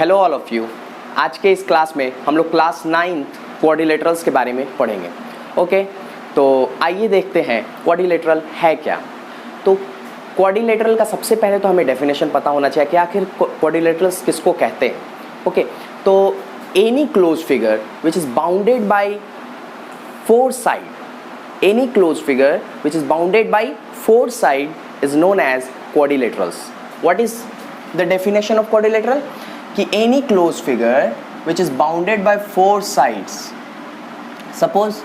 Hello all of you. आज के इस क्लास में हम लोग क्लास 9th क्वाड्रिलेटरल्स के बारे में पढ़ेंगे। ओके, तो आइए देखते हैं क्वाड्रिलेटरल है क्या। तो क्वाड्रिलेटरल का सबसे पहले तो हमें डेफिनेशन पता होना चाहिए कि आखिर क्वाड्रिलेटरल्स किसको कहते हैं। ओके, तो any close figure which is bounded by four side, any closed figure which is bounded by four side is known as quadrilaterals. What is the definition of quadrilateral? कि any closed figure which is bounded by four sides. Suppose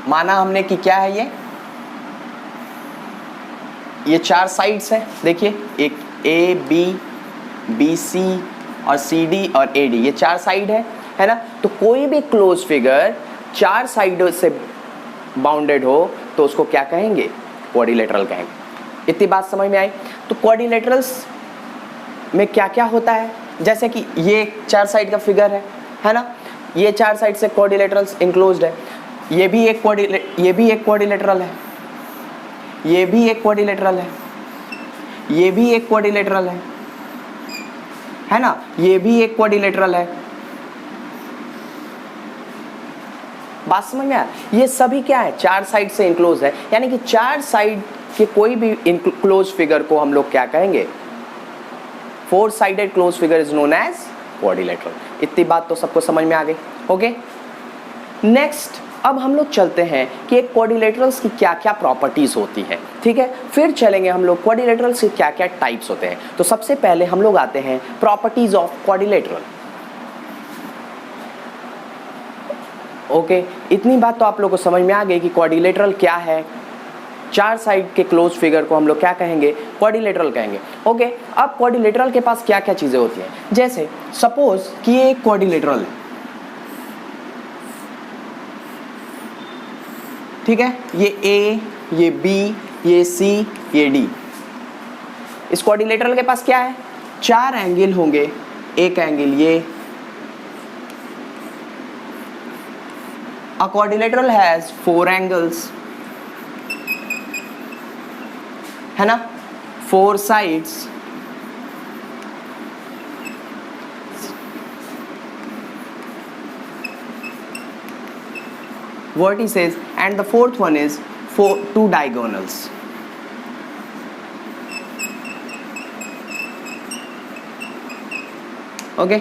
माना हमने कि क्या है ये चार sides हैं। देखिए एक ए बी सी और सी डी और ए डी, ये चार साइड है ना। तो कोई भी क्लोज फिगर चार साइडों से बाउंडेड हो तो उसको क्या कहेंगे? क्वाड्रिलेटरल कहेंगे। इतनी बात समझ में आई? तो क्वाड्रिलेटरल्स में क्या क्या होता है, जैसे कि ये चार साइड का फिगर है ना, ये चार साइड से क्वाड्रिलेटरल्स इंक्लोज्ड है। ये भी एक क्वाड्रिलेटरल है, ये भी एक क्वाड्रिलेटरल है, ये भी एक क्वाड्रिलेटरल है ना, ये भी एक क्वाड्रिलेटरल है। बात समझ में आया? ये सभी क्या है? चार साइड से इनक्लोज है, यानी कि चार साइड के कोई भी क्लोज फिगर को हम लोग क्या कहेंगे? Four sided close figure is known as quadrilateral. इतनी बात तो सबको समझ में आ गई। ओके, नेक्स्ट अब हम लोग चलते हैं कि एक क्वाड्रिलेटरल्स की क्या क्या प्रॉपर्टीज होती है। ठीक है, फिर चलेंगे हम लोग क्वाड्रिलेटरल्स के क्या क्या टाइप्स होते हैं। तो सबसे पहले हम लोग आते हैं प्रॉपर्टीज ऑफ क्वाड्रिलेटरल। ओके, इतनी बात तो आप लोगों को समझ में आ गई कि क्वाड्रिलेटरल क्या है। चार साइड के क्लोज फिगर को हम लोग क्या कहेंगे? क्वाड्रिलेटरल कहेंगे। ओके, अब क्वाड्रिलेटरल के पास क्या क्या चीज़ें होती हैं, जैसे सपोज कि ये एक क्वाड्रिलेटरल है, ठीक है, ये ए, ये बी, ये सी, ये डी। इस क्वाड्रिलेटरल के पास क्या है? चार एंगल होंगे, एक एंगल ये। A quadrilateral has four angles, है ना, four sides, vertices, and the fourth one is two diagonals. Okay,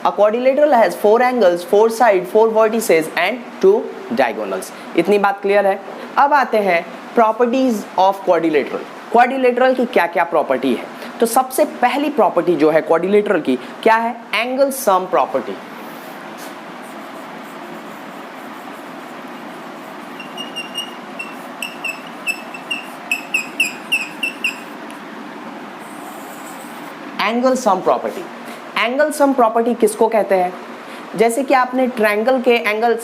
a quadrilateral has four angles, four sides, four vertices and two diagonals. इतनी बात क्लियर है? अब आते हैं प्रॉपर्टीज ऑफ क्वाड्रिलेटरल। क्वाड्रिलेटरल की क्या क्या प्रॉपर्टी है? तो सबसे पहली प्रॉपर्टी जो है क्वाड्रिलेटरल की क्या है? Angle sum property. Angle sum property. Angle sum property किसको कहते हैं? जैसे कि आपने ट्रायंगल के एंगल,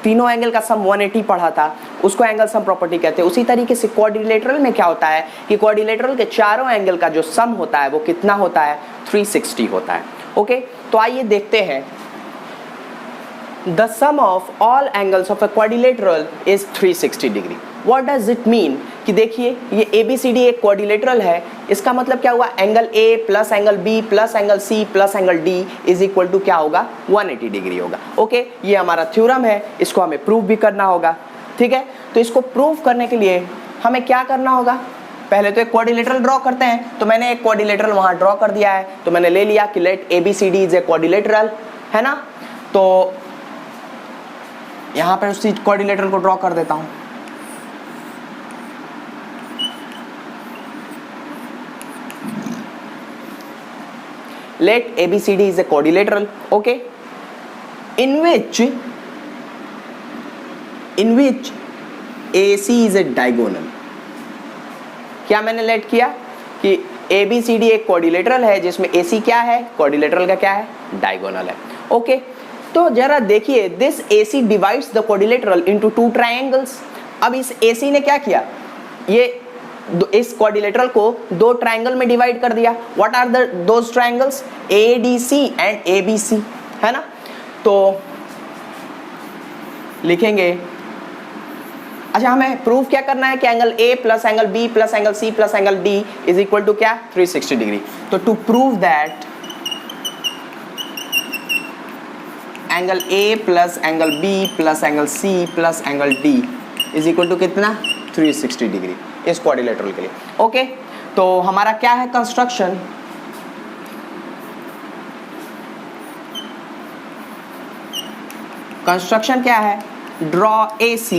तीनों एंगल का सम 180 पढ़ा था, उसको एंगल सम प्रॉपर्टी कहते हैं। उसी तरीके से क्वाड्रिलेटरल में क्या होता है कि क्वाड्रिलेटरल के चारों एंगल का जो सम होता है वो कितना होता है? 360 होता है। ओके, तो आइए देखते हैं। The sum of all angles of a quadrilateral is 360 degree. What does it mean? कि देखिए ये ABCD एक क्वाड्रिलेटरल है, इसका मतलब क्या हुआ? Angle A plus angle B plus angle C plus angle D is equal to क्या होगा? 180 डिग्री होगा। ओके, ये हमारा थ्योरम है, इसको हमें प्रूव भी करना होगा। ठीक है, तो इसको प्रूव करने के लिए हमें क्या करना होगा? पहले तो एक क्वाड्रिलेटरल ड्रॉ करते हैं। तो मैंने एक क्वाड्रिलेटरल वहाँ ड्रॉ कर दिया है, तो मैंने ले लिया कि let ABCD is a quadrilateral, है ना। तो यहाँ पर उसी क्वाड्रिलेटरल को ड्रॉ कर देता हूँ। Let ABCD is a quadrilateral, okay, in which AC is a diagonal. क्या मैंने लेट किया कि ABCD एक क्वाड्रिलेटरल है जिसमें AC क्या है? क्वाड्रिलेटरल का क्या है? डायगोनल है। ओके, तो जरा देखिए, this AC divides the quadrilateral into two triangles. अब इस AC ने क्या किया? ये इस क्वाड्रिलेटरल को दो ट्रायंगल में डिवाइड कर दिया। What are those triangles? ADC and ABC, है ना। तो लिखेंगे, अच्छा हमें प्रूफ क्या करना है कि angle A plus angle B plus angle C plus angle D is equal to क्या? 360 डिग्री। तो to prove that angle A plus angle B plus angle C plus angle D is equal to कितना 360 degree इस quadrilateral के लिए। Okay, तो हमारा क्या है कंस्ट्रक्शन, कंस्ट्रक्शन क्या है, ड्रॉ AC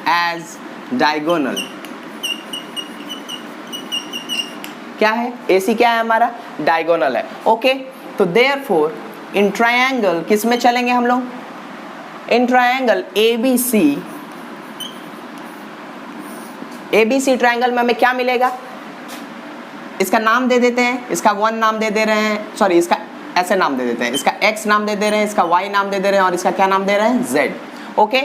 एज डायगोनल। क्या है AC, क्या है हमारा डायगोनल है। ओके, तो देयरफॉर इन ट्रायंगल किस में चलेंगे हम लोग, इन ट्रायंगल ABC ट्रायंगल में हमें क्या मिलेगा, इसका नाम दे देते हैं, इसका 1 नाम दे दे रहे हैं, सॉरी इसका ऐसे नाम दे देते हैं, इसका x नाम दे दे रहे हैं, इसका y नाम दे दे रहे हैं और इसका क्या नाम दे रहे हैं z। ओके,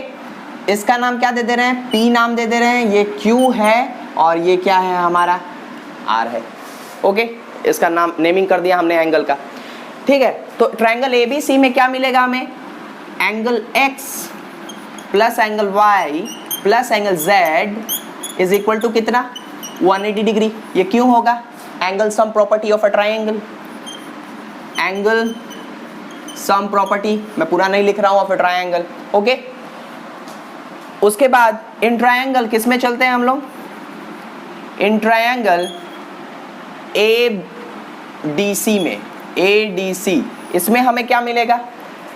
इसका नाम क्या दे दे रहे हैं, p नाम दे दे रहे हैं, ये q है और ये क्या है हमारा r है। ओके, इसका नाम नेमिंग कर दिया हमने एंगल का, ठीक है। तो ट्रायंगल ABC में क्या मिलेगा हमें, angle x plus angle y plus angle z is equal to कितना 180 डिग्री। ये क्यों होगा, angle sum property of a triangle, angle sum property, मैं पूरा नहीं लिख रहा हूं ऑफ अ ट्रायंगल। ओके, उसके बाद इन ट्रायंगल किस में चलते हैं हम लोग, इन ट्रायंगल ADC में, ADC इसमें हमें क्या मिलेगा,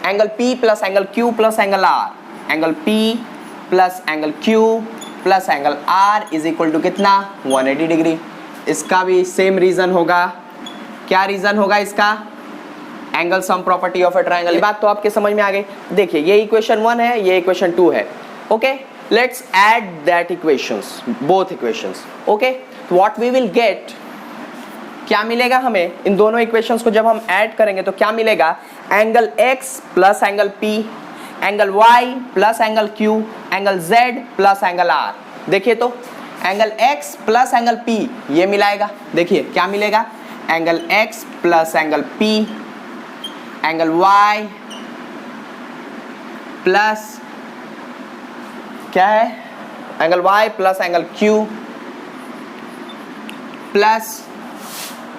angle P plus angle Q plus angle R, angle P plus angle Q plus angle R is equal to कितना 180 डिग्री। इसका भी सेम रीजन होगा, क्या रीजन होगा इसका, angle sum property of a triangle. ये बात तो आपके समझ में आ गई। देखिए ये इक्वेशन 1 है, ये इक्वेशन 2 है। Okay, let's add that equations, both equations. Okay, what we will get, क्या मिलेगा हमें, इन दोनों इक्वेशंस को जब हम ऐड करेंगे तो क्या मिलेगा, angle x plus angle P, angle y plus angle Q, angle z plus angle R। देखिए तो angle x plus angle P ये मिलाएगा, देखिए क्या मिलेगा, angle x plus angle P, angle y plus क्या है, angle y plus angle Q plus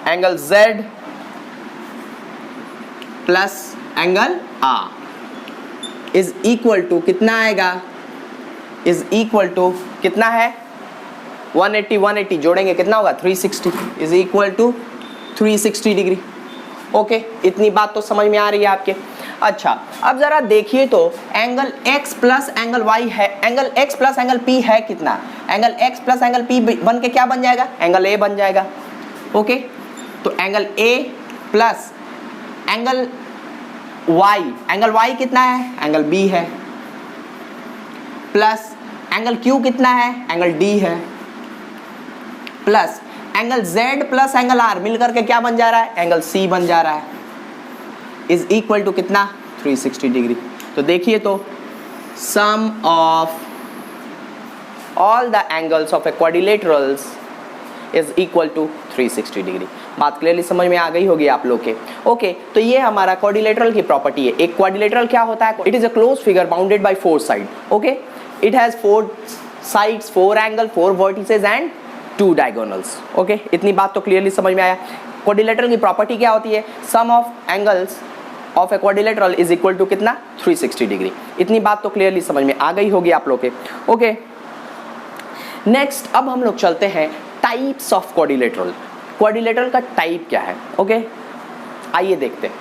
angle Z plus angle R is equal to कितना आएगा, इज इक्वल टू कितना है 180 जोड़ेंगे कितना होगा 360 is equal to 360 degree. Okay, इतनी बात तो समझ में आ रही है आपके। अच्छा, अब जरा देखिए तो angle x plus angle y है, angle x plus angle p है कितना, angle x plus angle p बन के क्या बन जाएगा, एंगल a बन जाएगा। ओके, तो angle a plus angle y कितना है, एंगल b है, प्लस एंगल q कितना है, एंगल d है, plus angle z plus angle r मिलकर के क्या बन जा रहा है, एंगल c बन जा रहा है, इज इक्वल टू कितना 360 डिग्री। तो देखिए तो sum of all the angles of a quadrilaterals is equal to 360 degree. बात क्लियरली समझ में आ गई होगी आप लोग के। ओके, तो ये हमारा क्वाड्रिलेटरल की प्रॉपर्टी है। एक क्वाड्रिलेटरल क्या होता है, it is a close figure bounded by 4 side. Okay, it has 4 sides, 4 angle, 4 vertices and 2 diagonals. Okay, इतनी बात तो क्लियरली समझ में आया। क्वाड्रिलेटरल की प्रॉपर्टी क्या होती है, sum of angles of a quadrilateral is equal to कितना 360 डिग्री। इतनी बात तो क्लियरली समझ में आ गई होगी आप लोग के। ओके, नेक्स्ट अब हम लोग चलते हैं टाइप्स ऑफ क्वाड्रिलेटरल। क्वाड्रिलेटरल का टाइप क्या है। ओके, आइए देखते हैं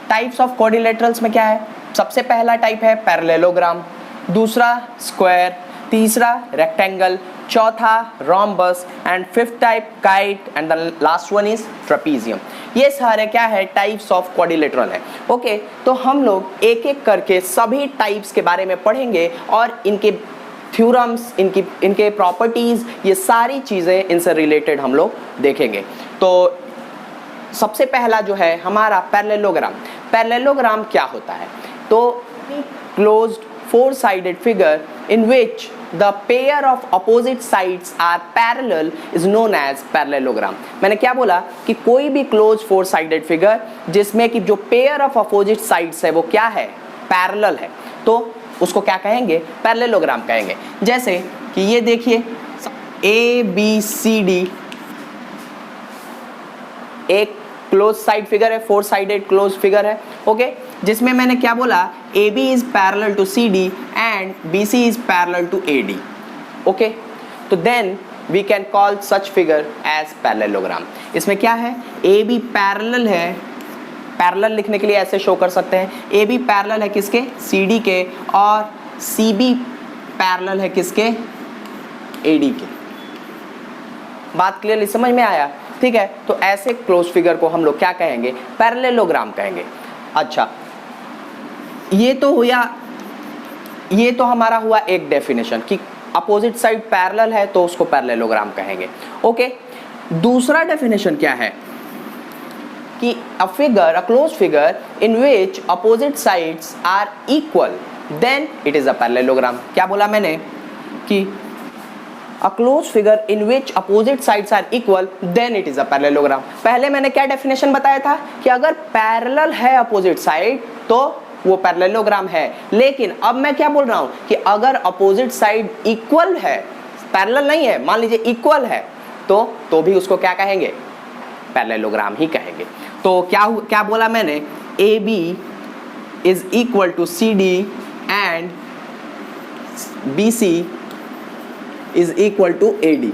टाइप्स ऑफ क्वाड्रिलेटरल्स में क्या है। सबसे पहला टाइप है पैरेललोग्राम, दूसरा स्क्वायर, तीसरा रेक्टेंगल, चौथा rhombus and fifth type kite and the last one is trapezium. ये सारे क्या है, टाइप्स ऑफ क्वाड्रिलेटरल है। ओके, तो हम लोग एक एक करके सभी टाइप्स के बारे में पढ़ेंगे और इनके थ्योरम्स, इनके प्रॉपर्टीज, ये सारी चीज़ें इनसे रिलेटेड हम लोग देखेंगे। तो सबसे पहला जो है हमारा पैरेललोग्राम। पैरेललोग्राम क्या होता है, तो closed 4-sided figure in which the pair of opposite sides are parallel is known as parallelogram। मैंने क्या बोला कि कोई भी closed 4-sided figure जिसमें कि जो pair of opposite sides है वो क्या है, parallel है, तो उसको क्या कहेंगे, पैरेललोग्राम कहेंगे। जैसे कि ये देखिए A B C D एक क्लोज साइड फिगर है, 4 साइडेड क्लोज फिगर है, ओके, जिसमें मैंने क्या बोला, AB is parallel to CD and BC is parallel to AD, okay, तो then we can call such figure as parallelogram. इसमें क्या है, AB पैरेलल है, पैरेलल लिखने के लिए ऐसे शो कर सकते हैं, AB पैरेलल है किसके, CD के, और CB पैरेलल है किसके, AD के। बात क्लियरली समझ में आया, ठीक है। तो ऐसे क्लोज फिगर को हम लोग क्या कहेंगे, पैरेललोग्राम कहेंगे। अच्छा, ये तो हमारा हुआ एक डेफिनेशन कि अपोजिट साइड पैरेलल है तो उसको पैरेललोग्राम कहेंगे, ओके। दूसरा डेफिनेशन क्या है कि a closed figure in which opposite sides are equal then it is a parallelogram। क्या बोला मैंने कि a closed figure in which opposite sides are equal then it is a parallelogram। पहले मैंने क्या डेफिनेशन बताया था कि अगर पैरेलल है अपोजिट साइड तो वो पैरेललोग्राम है, लेकिन अब मैं क्या बोल रहा हूं कि अगर अपोजिट साइड इक्वल है, पैरेलल नहीं है, मान लीजिए इक्वल है, तो भी उसको क्या कहेंगे, पैरेललोग्राम ही कहेंगे। तो क्या बोला मैंने, AB is equal to CD and BC is equal to AD,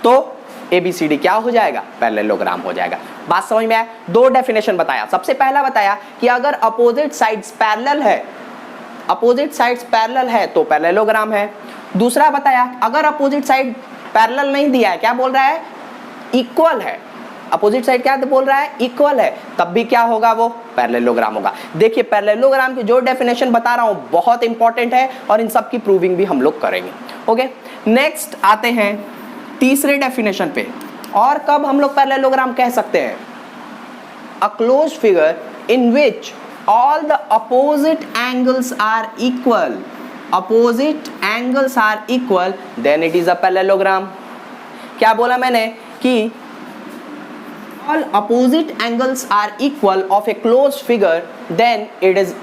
तो ABCD क्या हो जाएगा, पैरेललोग्राम हो जाएगा। बात समझ में आया। दो डेफिनेशन बताया, सबसे पहला बताया कि अगर अपोजिट साइड्स पैरेलल है, अपोजिट साइड्स पैरेलल है तो पैरेललोग्राम है। दूसरा बताया अगर अपोजिट साइड पैरेलल नहीं दिया है, क्या बोल रहा है, इक्वल है, अपोजिट साइड क्या बोल रहा है, इक्वल है, तब भी क्या होगा, वो पैरेललोग्राम होगा। देखिए पैरेललोग्राम की जो डेफिनेशन बता रहा हूं बहुत इंपॉर्टेंट है और इन सब की प्रूविंग भी हम लोग करेंगे, ओके। नेक्स्ट आते हैं तीसरे डेफिनेशन पे, और कब हम लोग पैरेललोग्राम कह सकते हैं, a closed figure in which all the opposite angles are equal, opposite angles are equal then it is a parallelogram. क्या बोला मैंने कि all opposite angles are equal of a closed figure then it is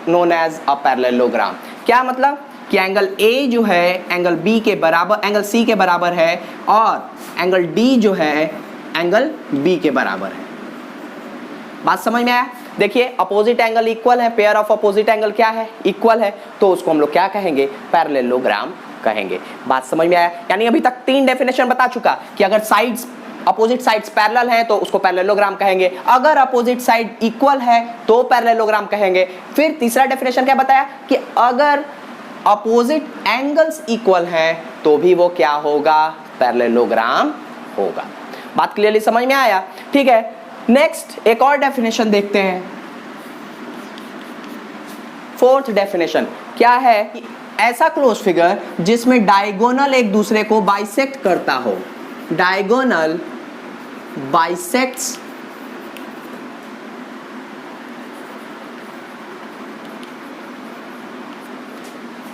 known as a parallelogram। क्या मतलब कि angle A जो है angle B के बराबर, एंगल C के बराबर है, और एंगल D जो है एंगल B के बराबर है। बात समझ में आया। देखिए अपोजिट एंगल इक्वल है, पेयर ऑफ अपोजिट एंगल क्या है, इक्वल है, तो उसको हम लोग क्या कहेंगे, पैरेललोग्राम कहेंगे। बात समझ में आया। यानी अभी तक 3 डेफिनेशन बता चुका कि अगर साइड्स, अपोजिट साइड्स पैरेलल हैं तो उसको पैरेललोग्राम कहेंगे, अगर अपोजिट साइड इक्वल है तो पैरेललोग्राम कहेंगे। फिर तीसरा डेफिनेशन क्या बताया कि अगर अपोजिट एंगल्स इक्वल हैं तो भी वो क्या होगा, पैरेललोग्राम होगा। बात क्लियरली समझ में आया, ठीक है। नेक्स्ट एक और डेफिनेशन देखते हैं, फोर्थ डेफिनेशन क्या है कि ऐसा क्लोज फिगर जिसमें डायगोनल एक दूसरे को बाइसेक्ट करता हो, डायगोनल बाइसेक्ट्स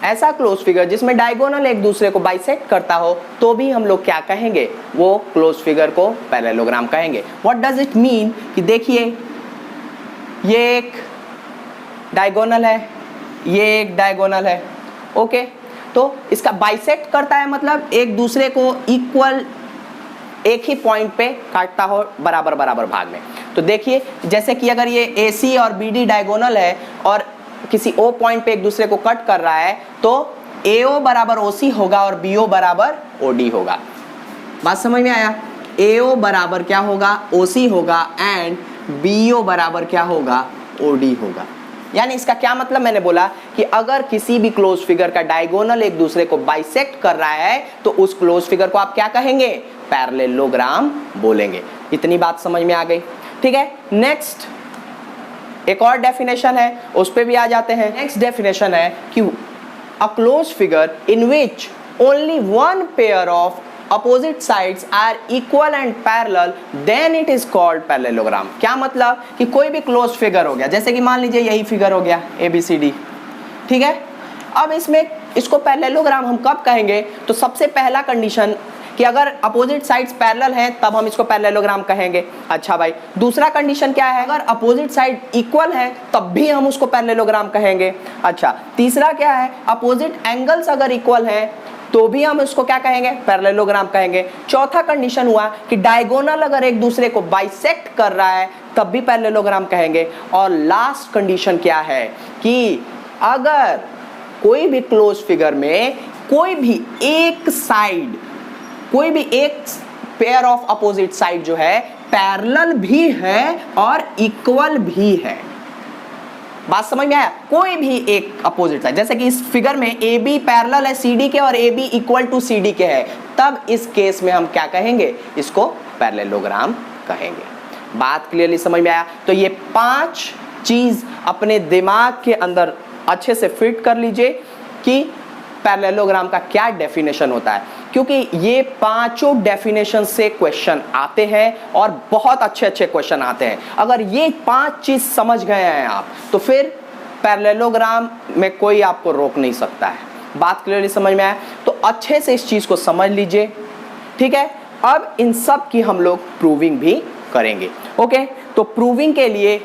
ऐसा क्लोज फिगर जिसमें डायगोनल एक दूसरे को बाइसेक्ट करता हो तो भी हम लोग क्या कहेंगे, वो क्लोज फिगर को पैरेललोग्राम कहेंगे। व्हाट डज इट मीन कि देखिए ये एक डायगोनल है, ये एक डायगोनल है, ओके, तो इसका बाइसेक्ट करता है मतलब एक दूसरे को इक्वल एक ही पॉइंट पे काटता हो बराबर बराबर भाग में। तो देखिए जैसे कि अगर ये AC और BD डायगोनल है और किसी O पॉइंट पे एक दूसरे को कट कर रहा है तो AO बराबर OC होगा और BO बराबर OD होगा। बात समझ में आया। AO बराबर क्या होगा, OC होगा, एंड BO बराबर क्या होगा, OD होगा। यानी इसका क्या मतलब, मैंने बोला कि अगर किसी भी क्लोज फिगर का डायगोनल एक दूसरे को बाइसेक्ट कर रहा है तो उस क्लोज फिगर को आप क्या कहेंगे, पैरेललोग्राम बोलेंगे। इतनी बात समझ में आ गई, ठीक है। नेक्स्ट एक और डेफिनेशन है, उस पे भी आ जाते हैं। नेक्स्ट डेफिनेशन है कि a close figure in which only one pair of opposite sides are equal and parallel then it is called parallelogram। क्या मतलब कि कोई भी क्लोज फिगर हो गया, जैसे कि मान लीजिए यही फिगर हो गया ABCD, ठीक है। अब इसमें इसको पैरेललोग्राम हम कब कहेंगे, तो सबसे पहला कंडीशन कि अगर अपोजिट साइड्स पैरेलल हैं तब हम इसको पैरेललोग्राम कहेंगे। अच्छा भाई, दूसरा कंडीशन क्या है, अगर अपोजिट साइड इक्वल है तब भी हम उसको पैरेललोग्राम कहेंगे। अच्छा, तीसरा क्या है, अपोजिट एंगल्स अगर इक्वल हैं तो भी हम इसको क्या कहेंगे, पैरेललोग्राम कहेंगे। चौथा कंडीशन हुआ कि डायगोनल अगर एक दूसरे को बाइसेक्ट कर रहा है तब भी पैरेललोग्राम कहेंगे। और लास्ट कंडीशन क्या है कि अगर कोई भी क्लोज फिगर में कोई भी एक साइड, कोई भी एक पेयर ऑफ अपोजिट साइड जो है पैरेलल भी है और इक्वल भी है। बात समझ में आया? कोई भी एक अपोजिट साइड, जैसे कि इस फिगर में ए बी पैरेलल है सी डी के और A B equal to C D के है, तब इस केस में हम क्या कहेंगे, इसको पैरेललोग्राम कहेंगे। बात क्लियरली समझ में आया? तो ये 5 चीज अपने दिमाग के अंदर अच्छे से फिट कर लीजिए कि पैरेललोग्राम का क्या डेफिनेशन होता है, क्योंकि ये 5 डेफिनेशन से क्वेश्चन आते हैं और बहुत अच्छे अच्छे क्वेश्चन आते हैं। अगर ये 5 चीज समझ गए हैं आप तो फिर पैरेललोग्राम में कोई आपको रोक नहीं सकता है। बात क्लियरली समझ में आया? तो अच्छे से इस चीज को समझ लीजिए, ठीक है। अब इन सब की हम लोग प्रूविंग भी करेंगे। ओके, तो प्रूविंग के लिए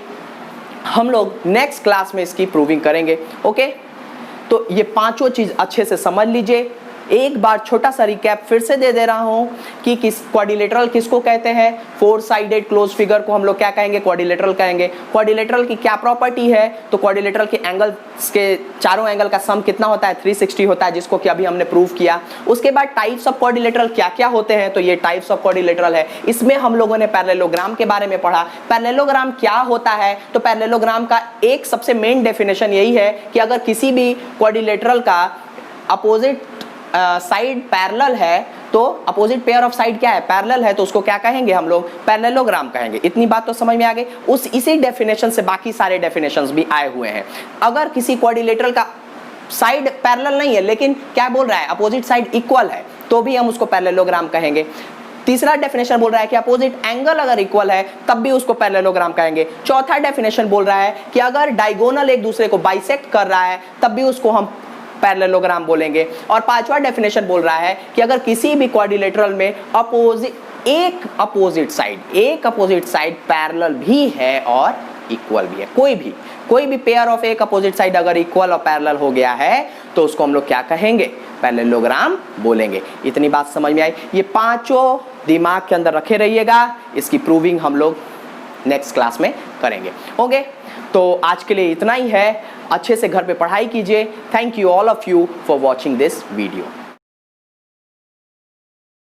हम लोग नेक्स्ट क्लास में इसकी प्रूविंग करेंगे। ओके, तो ये 5 चीज अच्छे से समझ लीजिए। एक बार छोटा सा रिकैप फिर से दे रहा हूं कि किस क्वाड्रिलेटरल किसको कहते हैं, 4 साइडेड क्लोज फिगर को हम लोग क्या कहेंगे, क्वाड्रिलेटरल कहेंगे। क्वाड्रिलेटरल की क्या प्रॉपर्टी है, तो क्वाड्रिलेटरल के एंगल्स के चारों एंगल का सम कितना होता है, 360 होता है, जिसको कि अभी हमने प्रूव किया। उसके बाद टाइप्स ऑफ क्वाड्रिलेटरल क्या क्या होते हैं, तो ये टाइप्स ऑफ क्वाड्रिलेटरल है। इसमें हम लोगों ने पैरेललोग्राम के बारे में पढ़ा। पैरेललोग्राम क्या होता है, तो पैरेललोग्राम का एक सबसे मेन डेफिनेशन यही है कि अगर किसी भी क्वाड्रिलेटरल का अपोजिट साइड पैरेलल है, तो अपोजिट पेयर ऑफ साइड क्या है, पैरेलल है, तो उसको क्या कहेंगे हम लोग, पैरेललोग्राम कहेंगे। इतनी बात तो समझ में आ गई। इसी डेफिनेशन से बाकी सारे डेफिनेशंस भी आए हुए हैं। अगर किसी क्वाड्रिलेटरल का साइड पैरेलल नहीं है लेकिन क्या बोल रहा है, अपोजिट साइड इक्वल है, तो भी हम उसको पैरेललोग्राम कहेंगे। तीसरा डेफिनेशन बोल रहा है कि अपोजिट एंगल अगर इक्वल है तब भी उसको पैरेललोग्राम कहेंगे। चौथा डेफिनेशन बोल रहा है कि अगर डायगोनल एक दूसरे को बाइसेक्ट कर रहा है तब भी उसको हम पैरेललोग्राम बोलेंगे। और 5वां डेफिनेशन बोल रहा है कि अगर किसी भी क्वाड्रिलेटरल में एक अपोजिट साइड पैरेलल भी है और इक्वल भी है, कोई भी पेयर ऑफ एक अपोजिट साइड अगर इक्वल और पैरेलल हो गया है तो उसको हम लोग क्या कहेंगे, पैरेललोग्राम बोलेंगे। इतनी बात समझ में आई? ये 5 दिमाग के अंदर रखे रहिएगा। इसकी प्रूविंग हम लोग नेक्स्ट क्लास में करेंगे। ओके, तो आज के लिए इतना ही है। अच्छे से घर पे पढ़ाई कीजिए। Thank you all of you for watching this video.